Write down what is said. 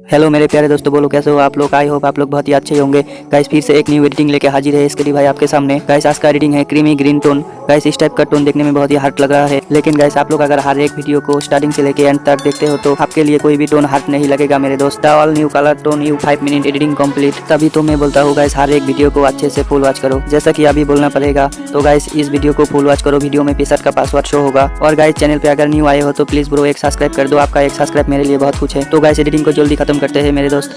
Hello मेरे प्यारे दोस्तों, बोलो कैसे हो आप लोग। आई होप आप लोग बहुत ही अच्छे होंगे। गाइस फिर से एक न्यू एडिटिंग लेके हाजिर है एसकेडी भाई आपके सामने। गाइस आज का एडिटिंग है क्रीमी ग्रीन टोन। गाइस इस टाइप का टोन देखने में बहुत ही हार्ड लग रहा है, लेकिन गाइस आप लोग अगर हर एक वीडियो को स्टार्टिंग से लेके एंड तक देखते हो तो आपके लिए कोई भी टोन हार्ड नहीं लगेगा मेरे दोस्त। All new colour tone you 5 minute editing complete. तभी तो मैं बोलता हूँ गाइस हर एक वीडियो को अच्छे से फुल वॉच करो, जैसा कि अभी बोलना पड़ेगा। तो गाइस इस वीडियो को फुल वॉच करो, वीडियो में पेशर का पासवर्ड शो होगा। और गाइस चैनल पे अगर न्यू आए हो तो प्लीज ब्रो एक सब्सक्राइब कर दो, आपका एक सब्सक्राइब मेरे लिए बहुत कुछ है। तो गाइस एडिटिंग को जल्दी खत्म करते हैं मेरे दोस्त।